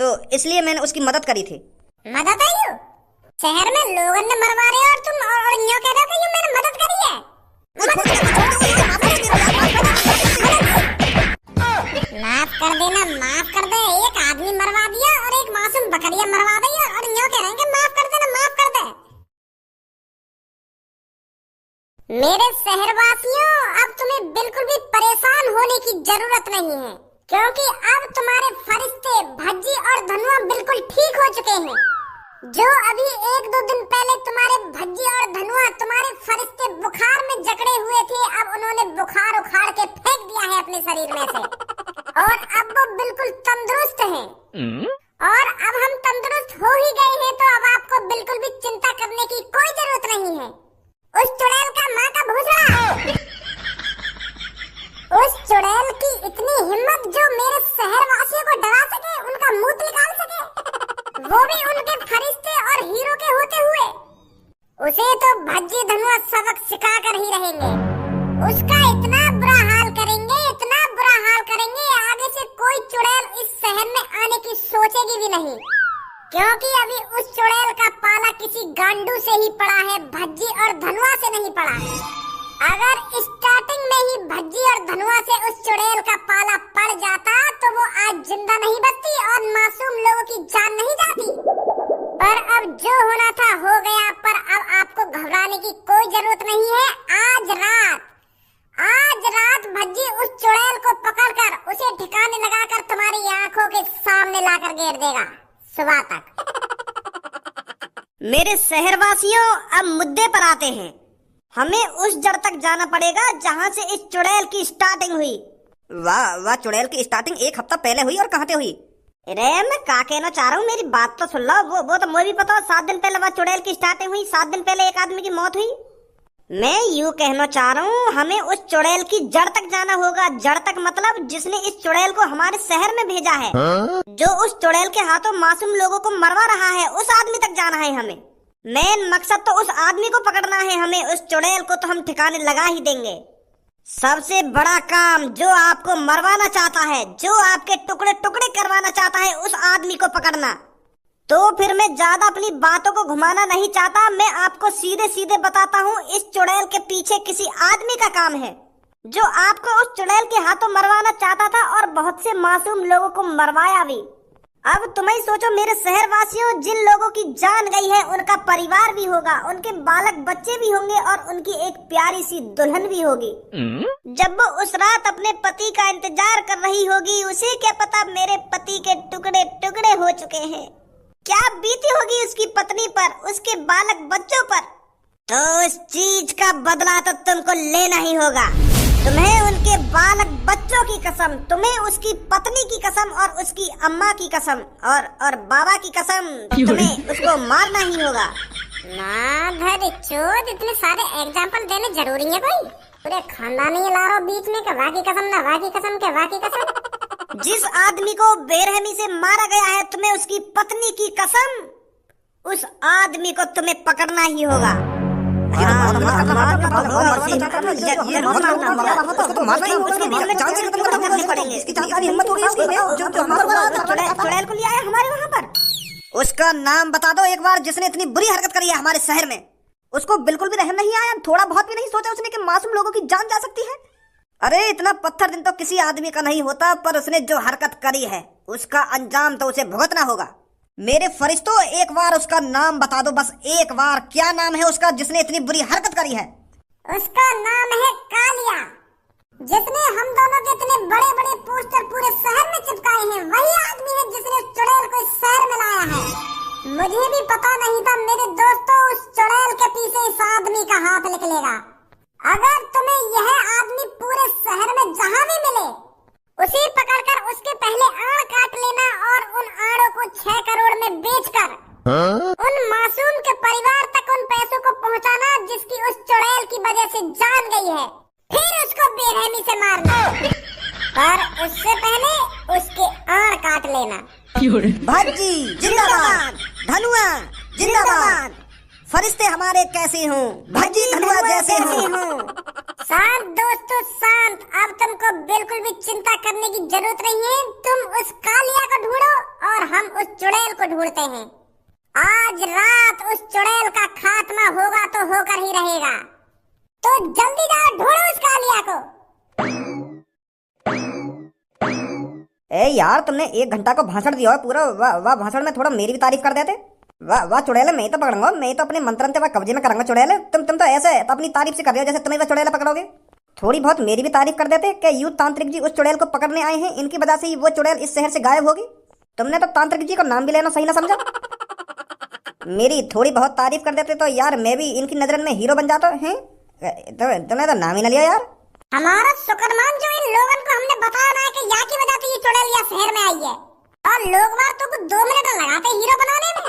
तो इसलिए मैंने उसकी मदद करी थी। मदद आई हो? शहर में लोगों ने मरवा रहे हो और तुम और यूं कह रहे हो कि मैंने मदद करी है। माफ कर देना, माफ कर दे। एक आदमी मरवा दिया और एक मासूम बकरियां मरवा दी और यूं कह रहे हैं कि माफ कर देना, माफ कर दे। मेरे शहरवासियों, अब तुम्हें बिल्कुल भी परेशान होने की जरूरत नहीं है, क्योंकि अब तुम्हारे फरिश्ते भज्जी और धनुआ बिल्कुल ठीक हो चुके हैं। जो अभी 1-2 दिन पहले तुम्हारे भज्जी और धनुआ तुम्हारे फरिश्ते बुखार में जकड़े हुए थे, अब उन्होंने बुखार उखाड़ के फेंक दिया है अपने शरीर में से और अब वो बिल्कुल तंदुरुस्त हैं। और अब हम तंदुरुस्त हो ही गए हैं, तो अब आपको बिल्कुल भी चिंता करने की कोई जरूरत नहीं है। उस चुड़ैल का माँ का भूसड़ा, उस चुड़ैल की इतनी हिम्मत जो मेरे शहरवासियों को डरा सके, उनका मुंह निकाल सके, वो भी उनके फरिश्ते और हीरो के होते हुए, उसे तो भज्जी धनुआ सबक सिखा कर ही रहेंगे। उसका इतना बुरा हाल करेंगे, इतना बुरा हाल करेंगे, आगे से कोई चुड़ैल इस शहर में आने की सोचेगी भी नहीं, क्योंकि अभी उस चुड़ैल का पाला किसी गांडू से ही पड़ा है, भज्जी और धनुआ से नहीं पड़ा। अगर स्टार्टिंग में ही भज्जी और धनुआ से उस चुड़ैल का पाला पड़ जाता तो वो आज जिंदा नहीं बचती और मासूम लोगों की जान नहीं जाती। पर अब जो होना था हो गया, पर अब आपको घबराने की कोई जरूरत नहीं है। आज रात भज्जी उस चुड़ैल को पकड़कर उसे ठिकाने लगाकर तुम्हारी आंखों के सामने लाकर घेर देगा सुबह तक। मेरे शहरवासियों, अब मुद्दे पर आते हैं। हमें उस जड़ तक जाना पड़ेगा जहाँ से इस चुड़ैल की स्टार्टिंग हुई। वाह, चुड़ैल की स्टार्टिंग 1 हफ्ता पहले हुई और कहाँ पे हुई? अरे मैं क्या कहना चाह रहा हूँ, मेरी बात तो सुन लो। वो तो मुझे भी पता, 7 दिन पहले वह चुड़ैल की स्टार्टिंग हुई, 7 दिन पहले एक आदमी की मौत हुई। मैं यूँ कहना चाह रहा हूँ, हमें उस चुड़ैल की जड़ तक जाना होगा। जड़ तक मतलब जिसने इस चुड़ैल को हमारे शहर में भेजा है, जो उस चुड़ैल के हाथों मासूम लोगों को मरवा रहा है, उस आदमी तक जाना है हमें। मेन मकसद तो उस आदमी को पकड़ना है हमें। उस चुड़ैल को तो हम ठिकाने लगा ही देंगे। सबसे बड़ा काम, जो आपको मरवाना चाहता है, जो आपके टुकड़े टुकड़े करवाना चाहता है, उस आदमी को पकड़ना। तो फिर मैं ज्यादा अपनी बातों को घुमाना नहीं चाहता, मैं आपको सीधे सीधे बताता हूँ। इस चुड़ैल के पीछे किसी आदमी का काम है, जो आपको उस चुड़ैल के हाथों मरवाना चाहता था और बहुत से मासूम लोगों को मरवाया भी। अब तुम ही सोचो मेरे शहरवासियों, जिन लोगों की जान गई है उनका परिवार भी होगा, उनके बालक बच्चे भी होंगे और उनकी एक प्यारी सी दुल्हन भी होगी। जब वो उस रात अपने पति का इंतजार कर रही होगी, उसे क्या पता मेरे पति के टुकड़े टुकड़े हो चुके हैं। क्या बीती होगी उसकी पत्नी पर, उसके बालक बच्चों पर। तो उस चीज का बदला तो तुमको लेना ही होगा। तुम्हें उनके बालक बच्चों की कसम, तुम्हें उसकी पत्नी की कसम और उसकी अम्मा की कसम और बाबा की कसम, तो तुम्हें उसको मारना ही होगा। ना चोद, इतने सारे एग्जाम्पल देने जरूरी है कोई? पूरे खानदान ही ला रहा बीच में कि वाह की कसम, ना वाह की कसम, के वाह की कसम। जिस आदमी को बेरहमी से मारा गया है, तुम्हें उसकी पत्नी की कसम, उस आदमी को तुम्हें पकड़ना ही होगा। चुड़ैल को ले आया हमारे वहाँ पर। उसका नाम बता दो एक बार, जिसने इतनी बुरी हरकत करी है हमारे शहर में। उसको बिल्कुल भी रहम नहीं आया, थोड़ा बहुत भी नहीं सोचा उसने कि मासूम लोगों की जान जा सकती है। अरे इतना पत्थर दिन तो किसी आदमी का नहीं होता, पर उसने जो हरकत करी है उसका अंजाम तो उसे भुगतना होगा। मेरे फरिश्तों, एक बार उसका नाम बता दो, बस एक बार। क्या नाम है उसका जिसने इतनी बुरी हरकत करी है? उसका नाम है कालिया, जिसने हम दोनों के इतने बड़े बड़े पोस्टर पूरे शहर में चिपकाए हैं। वही आदमी है जिसने उस चुड़ैल को इस शहर में लाया है। मुझे भी पता नहीं था मेरे दोस्तों, उस चुड़ैल के पीछे इस आदमी का हाथ निकलेगा। अगर तुम्हें यह आदमी पूरे शहर में जहाँ भी मिले, उसे पकड़कर उसके पहले आड़ काट लेना और उन आड़ों को 6 करोड़ में बेचकर उन मासूम के परिवार तक उन पैसों को पहुंचाना जिसकी उस चुड़ैल की वजह से जान गई है। फिर उसको बेरहमी से मारना, पर उससे पहले उसके आड़ काट लेना। भज्जी जिंदाबाद, धनुआ जिंदाबाद, फरिश्ते हमारे कैसे हों, भज्जी धनुआ जैसे हों। शांत दोस्तों शांत, अब तुमको बिल्कुल भी चिंता करने की जरूरत नहीं है। तुम उस कालिया को ढूंढो और हम उस चुड़ैल को ढूंढते हैं। आज रात उस चुड़ैल का खात्मा होगा तो होकर ही रहेगा। तो जल्दी जाओ, ढूंढो उस कालिया को। ए यार, तुमने 1 घंटा को भाषण दिया है पूरा। वाह भाषण में थोड़ा मेरी भी तारीफ कर देते। वाह चुड़ैल, मैं ही तो पकड़ूंगा, मैं ही तो अपने मंत्रन से कब्जे में करूंगा चुड़ैल। तुम तो ऐसे तो अपनी तारीफ से कर रहे हो जैसे तुम्हें वह चुड़ैल पकड़ोगे। थोड़ी बहुत मेरी भी तारीफ कर देते कि यूथ तांत्रिक जी उस चुड़ैल को पकड़ने आए हैं, इनकी वजह से ही वो चुड़ैल इस शहर से गायब होगी। तुमने तो तांत्रिक जी का नाम भी लेना सही ना समझा। मेरी थोड़ी बहुत तारीफ कर देते तो यार मैं भी इनकी नजर में हीरो बन जाता है। तुमने तो नाम ही ना लिया यार। हमारा शुक्रमान जो इन लोगों को हमने बताया ना कि या की वजह से ये चुड़ैल यहाँ शहर में आई है, और लोग बार तो कुछ 2 मिनट लगाते हीरो बनाने में।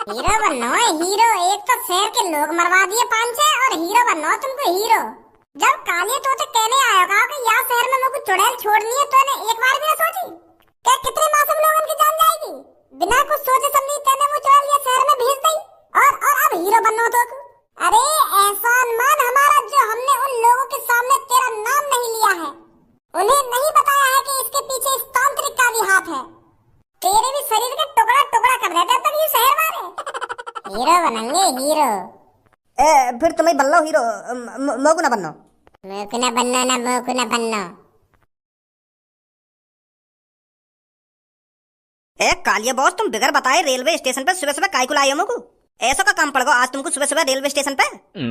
हीरो बनो हीरो, एक तो शहर के लोग मरवा दिए 5-6 और हीरो बनो तुमको हीरो। जब काले तोते कहने आया कहा कि यहाँ शहर में मुझको चुड़ैल छोड़नी है, तो ने एक बार भी ना सोची क्या कितने मासूम लोगों की जान जाएगी। बिना कुछ सोचे समझे तेने वो चुड़ैल यहाँ शहर में भेज दी, और अब हीरो बनना तो। अरे एहसान मान हमारा जो हमने उन लोगों के सामने तेरा नाम नहीं लिया है, उन्हें नहीं बताया है कि इसके पीछे इस तांत्रिक का भी हाथ है। तेरे भी शरीर के टुकड़ा टुकड़ा कर देते तब ये शहर वाले हीरो बनेंगे हीरो। फिर तुम्हें बल्लो हीरो, मोगू ना बनना। मोगू ना बनना ना, मोगू ना बनना। कालिया बॉस, तुम बिगर बताए रेलवे स्टेशन पर सुबह सुबह काय को लाए हो मोगू? ऐसा का काम पड़ गया आज तुमको सुबह सुबह रेलवे स्टेशन पे?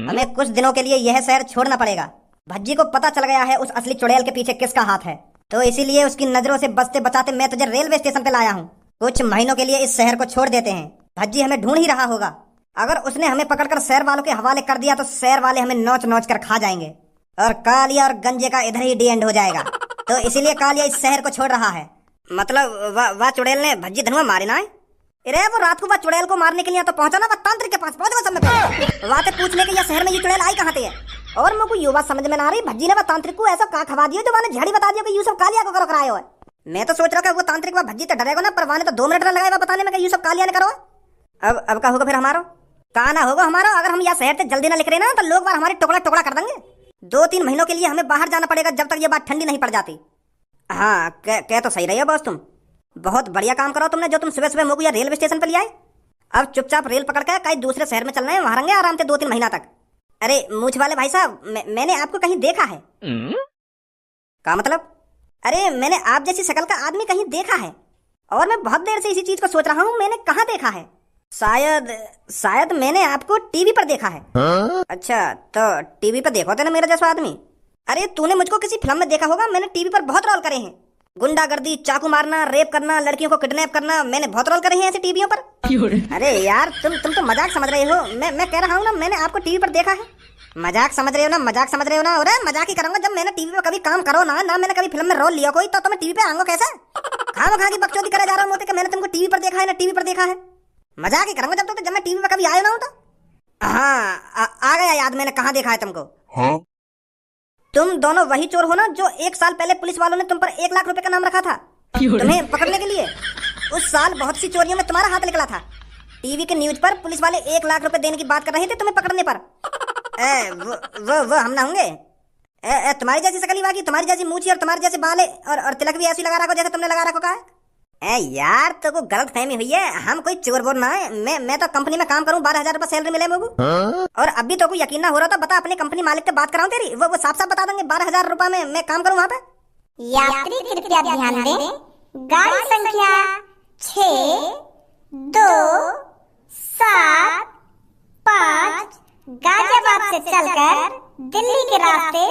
हमें कुछ दिनों के लिए यह शहर छोड़ना पड़ेगा। भज्जी को पता चल गया है उस असली चुड़ैल के पीछे किसका हाथ है, तो इसीलिए उसकी नजरों से बचते बचाते मैं तुझे रेलवे स्टेशन पे लाया हूँ। कुछ महीनों के लिए इस शहर को छोड़ देते हैं। भज्जी हमें ढूंढ ही रहा होगा। अगर उसने हमें पकड़कर शहर वालों के हवाले कर दिया तो शहर वाले हमें नोच नोच कर खा जाएंगे, और कालिया और गंजे का इधर ही डी एंड हो जाएगा। तो इसीलिए कालिया इस शहर को छोड़ रहा है। मतलब वह चुड़ैल ने भज्जी धनुआ मारे ना? अरे वो रात को वह चुड़ैल को मारने के लिए तो पहुंचा ना, वह तांत्रिक के पास पहुंच गया समय पे। बातें पूछने के ये शहर में ये चुड़ैल आई कहां से है, और मुझको ये बात समझ में ना आ रही। भज्जी ने वह तांत्रिक को ऐसा का खवा दिया जो मैंने झड़ी बता दिया कि यूसुफ कालिया को करो करायो है। मैं तो सोच रहा था वो तांत्रिक वह भज्जी तो डरेगा ना, पर वाने तो 2 मिनट ना लगाए बताने में कि यूसुफ कालिया ने करो। अब का होगा फिर हमारा? कहा ना होगा हमारा। अगर हम यहाँ शहर से जल्दी ना लिख रहे ना तो लोग बार हमारे टुकड़ा टुकड़ा कर देंगे। 2-3 महीनों के लिए हमें बाहर जाना पड़ेगा जब तक ये बात ठंडी नहीं पड़ जाती। हाँ कह तो सही रही है बॉस, तुम बहुत बढ़िया काम करो तुमने जो तुम सुबह सुबह मोगू रेलवे स्टेशन पर ले आए। अब चुपचाप रेल पकड़ के कहीं दूसरे शहर में चलना है, वहां रहेंगे आराम से 2-3 महीना तक। अरे मूछ वाले भाई साहब, मैंने आपको कहीं देखा है। क्या मतलब? अरे मैंने आप जैसी शक्ल का आदमी कहीं देखा है, और मैं बहुत देर से इसी चीज को सोच रहा हूँ मैंने कहाँ देखा है। शायद मैंने आपको टीवी पर देखा है। अच्छा, तो टीवी पर देखो थे ना मेरा जैसा आदमी। अरे तूने मुझको किसी फिल्म में देखा होगा, मैंने टीवी पर बहुत रोल करे हैं। गुंडागर्दी, चाकू मारना, रेप करना, लड़कियों को किडनैप करना, मैंने बहुत रोल करे हैं ऐसे टीवियों पर। अरे यार तुम तो मजाक समझ रहे हो। मैं कह रहा हूँ ना मैंने आपको टीवी पर देखा है। मजाक समझ रहे हो ना, मजाक समझ रहे हो ना। अरे मजाक ही करूंगा, जब मैंने टीवी पे कभी काम करो ना मैंने कभी फिल्म में रोल लिया कोई, तो मैं टीवी पे आऊंगा कैसे? खाम की बकचोदी करे जा रहा हूँ कि मैंने तुमको टीवी पर देखा है ना टीवी पर देखा है। मजाक ही करूंगा जब मैं टीवी पे कभी आया ना हूँ तो। हाँ आ गया याद, मैंने कहाँ देखा है तुमको। तुम दोनों वही चोर हो ना जो 1 साल पहले पुलिस वालों ने तुम पर 1 लाख रुपए का नाम रखा था तुम्हें पकड़ने के लिए। उस साल बहुत सी चोरियों में तुम्हारा हाथ निकला था। टीवी के न्यूज पर पुलिस वाले 1 लाख रुपए देने की बात कर रहे थे तुम्हें पकड़ने पर। वो हम ना होंगे? तुम्हारी जैसी शकल वाकी, तुम्हारी जैसी मूछी और तुम्हारे जैसे बाल और तिलक भी ऐसी लगा रखो जैसे तुमने लगा रखो का है। यार तो को गलत फहमी हुई है, हम कोई चोर बोर ना है। मैं तो कंपनी में काम करूं, 12,000 रुपए सैलरी मिले मुझको। और अभी तो कोई यकीन ना हो रहा था, बता अपने कंपनी मालिक से बात कराऊं तेरी, वो साफ साफ बता देंगे 12,000 रुपए में मैं काम करूं वहाँ पे। यात्री कृपया ध्यान दें, गाड़ी संख्या 6275 गाजियाबाद से चलकर दिल्ली के रास्ते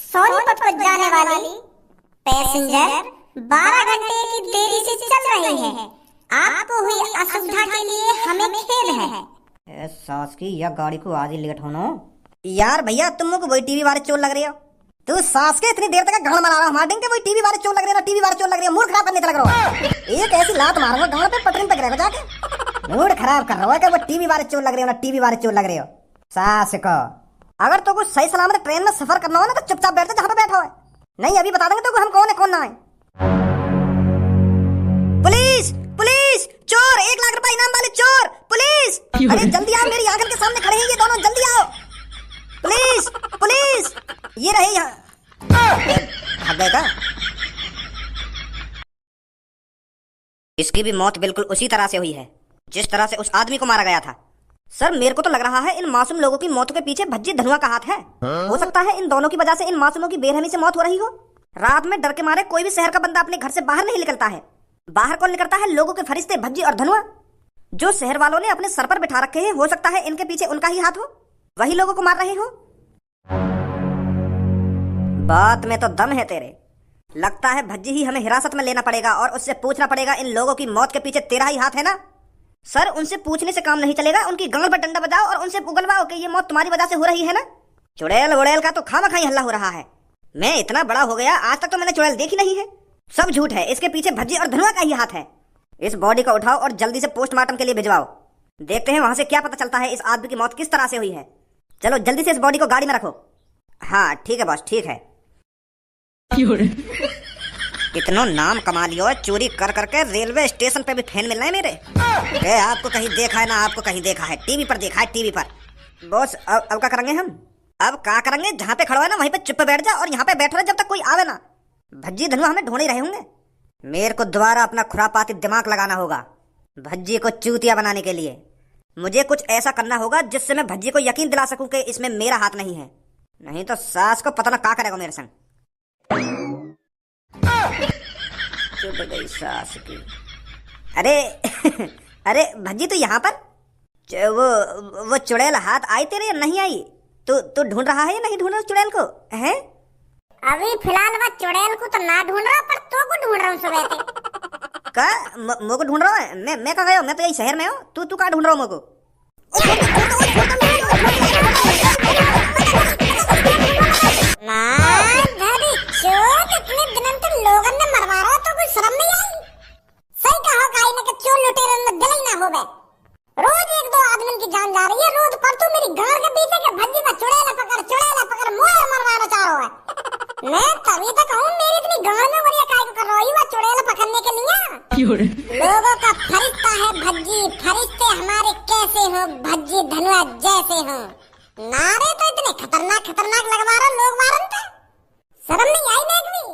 सोनीपत को जाने वाली पैसेंजर 12 घंटे की देरी से चल रहे हैं। आपको हुई असुविधा के लिए हमें खेद है। सास की या गाड़ी को आज ही लेट होना। यार भैया तुम लोग वही टीवी वाले चोर लग रहे हो। तू सास के इतनी देर तक गाड़ मरा रहा हमारे के वही टीवी वाले चोर लग रहे हो, टीवी वाले चोर लग रहे हो। मूड खराब करने लग रहा हो। एक ऐसी लात मारूंगा गांव पे पटरी पे गिरेगा जाके। मूड खराब कर रहा है कि वो टीवी वाले चोर लग रहे हो ना, टीवी वाले चोर लग रहे हो। सास को अगर तो कुछ सही सलामत ट्रेन में सफर करना हो ना तो चुपचाप बैठ जा जहाँ पे बैठा है, नहीं अभी बता देंगे तो हम कौन है कौन ना है। पुलिस पुलिस, चोर, 1 लाख रुपए इनाम वाले चोर, पुलिस। अरे जल्दी आओ, मेरी आंखों के सामने खड़े हैं ये दोनों, जल्दी आओ। पुलिस पुलिस, ये रहे यहाँ। भाग गए का? इसकी भी मौत बिल्कुल उसी तरह से हुई है जिस तरह से उस आदमी को मारा गया था। सर मेरे को तो लग रहा है इन मासूम लोगों की मौत के पीछे भज्जी धनुआ का हाथ है। हो सकता है इन दोनों की वजह से इन मासूमों की बेरहमी से मौत हो रही हो। रात में डर के मारे कोई भी शहर का बंदा अपने घर से बाहर नहीं निकलता है। बाहर कौन निकलता है? लोगों के फरिश्ते भज्जी और धनुआ, जो शहर वालों ने अपने सर पर बिठा रखे हैं। हो सकता है इनके पीछे उनका ही हाथ हो, वही लोगों को मार रहे हो। बात में तो दम है तेरे। लगता है भज्जी ही हमें हिरासत में लेना पड़ेगा और उससे पूछना पड़ेगा इन लोगों की मौत के पीछे तेरा ही हाथ है ना। सर उनसे पूछने से काम नहीं चलेगा, उनकी गांड पर डंडा बजाओ और उनसे उगलवाओ कि ये मौत तुम्हारी वजह से हो रही है ना। चुड़ैल वुड़ैल का तो खामखाई हल्ला हो रहा है। मैं इतना बड़ा हो गया, आज तक तो मैंने चुड़ैल देखी नहीं है। सब झूठ है, इसके पीछे भज्जी और धनुआ का ही हाथ है। इस बॉडी को उठाओ और जल्दी से पोस्टमार्टम के लिए भिजवाओ। देखते हैं वहां से क्या पता चलता है इस आदमी की मौत किस तरह से हुई है। चलो जल्दी से इस बॉडी को गाड़ी में रखो। हाँ ठीक है बॉस, ठीक है। इतना नाम कमा लियो, चोरी कर करके रेलवे स्टेशन पे भी फैन मिल रहे हैं मेरे। आपको कहीं देखा है ना, आपको कहीं देखा है, टीवी पर देखा है, टीवी पर। बॉस अब क्या करेंगे हम? अब क्या करेंगे, जहाँ पे खड़ा है ना वहीं पे चुप बैठ जा और यहाँ पे बैठो जब तक कोई आवे ना। भज्जी धनुआ हमें ढूंढ ही रहे होंगे। मेरे को दोबारा अपना खुरापाती दिमाग लगाना होगा भज्जी को चूतिया बनाने के लिए। मुझे कुछ ऐसा करना होगा जिससे मैं भज्जी को यकीन दिला सकूं कि इसमें मेरा हाथ नहीं है। नहीं तो सास को पता ना क्या करेगा मेरे संग। चुप गई सास की। अरे अरे भज्जी तू यहाँ पर? वो चुड़ैल हाथ आई तेरे या नहीं आई? तू ढूंढ रहा है या नहीं ढूंढ रहा चुड़ैल को है? अभी फिलहाल वह चुड़ैल को तो ना ढूंढ रहा, पर तो को ढूंढ रहा हूँ सुबह से। का मोको ढूंढ रहा है? मैं कहाँ गया हूँ? मैं तो यही शहर में हूँ। तू कहाँ ढूंढ रहा हूँ मोको? इतने दिनों तो लोगों ने मरवा रहा तो कोई शर्म नहीं आई? सही कहा काई ने कि चोर लुटेरे में दिल ही ना हो गए। रोज एक दो आदमी की जान जा रही है, रोज पर तू मेरी गांड के पीछे के भज्जी का चुड़ैला पकड़ मोर मरवाना चाह रहा है। मैं तभी तक हूँ, मेरी इतनी गांड में वरिया काय को कर रही है चुड़ैला पकड़ने के लिए। लोगों का फरिश्ता है भज्जी, फरिश्ते हमारे कैसे हो भज्जी धनुआ जैसे हो। नारे तो इतने खतरनाक लगवा रहे लोग मारन पे, शर्म नहीं आई देख भी।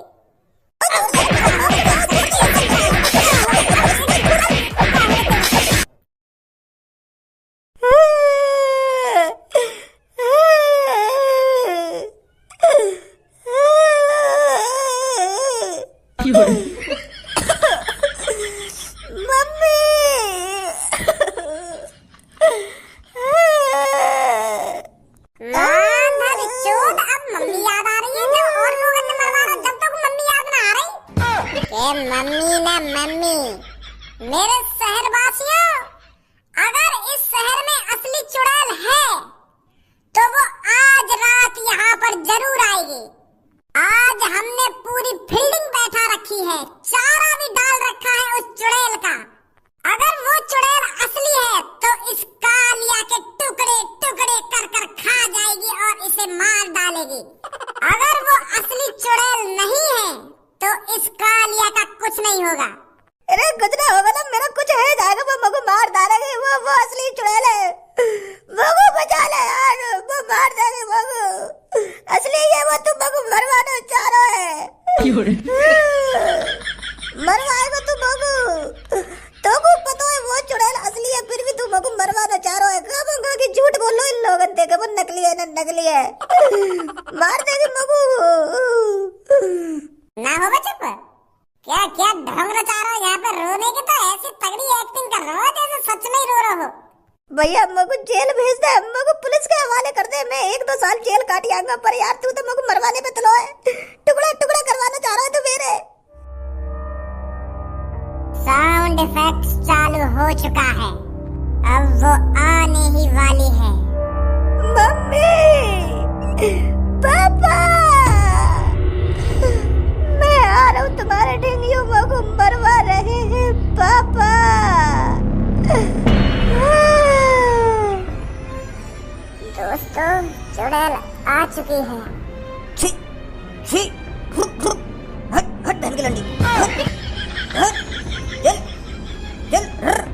मम्मी मेरे शहरवासियों, अगर इस शहर में असली चुड़ैल है तो वो आज रात यहाँ पर जरूर आएगी। आज हमने पूरी फील्डिंग बैठा रखी है, चारा भी डाल रखा है उस चुड़ैल का। अगर वो चुड़ैल असली है तो इस कालिया के टुकड़े टुकड़े कर कर खा जाएगी और इसे मार डालेगी। अगर वो असली चुड़ैल नहीं है तो इस कालिया का कुछ नहीं होगा। अरे कुछ ना होगा ना, मेरा कुछ है जाएगा, वो मगु मार डालेगी। वो असली चुड़ैल है, मगु बचा ले यार, वो मार देगी मगु। असली है वो, तू मगु मरवाना चाह रहा है। मरवाएगा तू मगु, तो को पता है वो चुड़ैल असली है, फिर भी तू मगु मरवाना चाह रहा है। कहाँ की झूठ बोलो इन लोगों ने, देखो वो नकली है ना नकली है, मार देगी मगु। ना होगा चुप, क्या क्या ढंग रचा रहा हो यहाँ पे रोने की, तो ऐसी तगड़ी एक्टिंग कर रहा हो जैसे सच में रो रहा हो। भैया मगु जेल भेज दे, मगु पुलिस के हवाले कर दे, मैं 1-2 साल जेल काट आऊंगा। पर यार तू तो मगु मरवाने पे तुलो है, टुकड़ा टुकड़ा करवाना चाह रहा है तू मेरे। साउंड इफेक्ट्स चालू हो चुका है, अब वो आने ही वाली है। मम्मी, पापा, मैं आ रहा हूँ, तुम्हारे ढेंगियों मगु मरवा रहे हैं पापा। दोस्तों चुड़ैल आ चुकी है। छी छी, हट हट बहन की लंडी, हट चल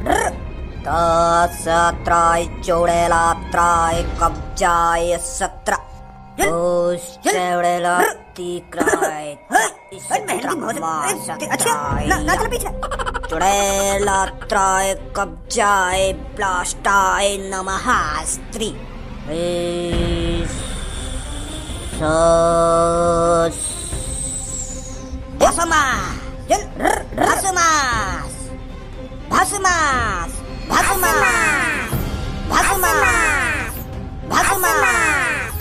चल। त्राय चुड़ैला त्राय कब्जाय सत्र, चुड़ैला तीक्राय। अच्छा ना चल पीछे। चुड़ैलात्राय कब्जाय ब्लास्टाय नमहास्त्री भस्मास भस्मास भस्मास भस्मास भस्मास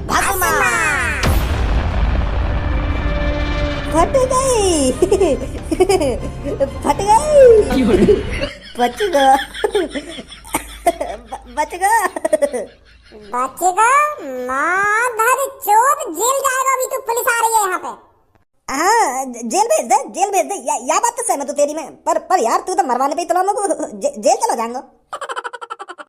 भस्मास। फट गई फट गई बच गया बच गया बचेगा माधर चोद, जेल जाएगा अभी। तू पुलिस आ रही है यहाँ पे। हाँ जेल भेज दे जेल भेज दे। या बात तो सहमत हूँ तेरी मैं, पर यार तू तो मरवाने पे ही तो लोग जेल चला जाएंगे।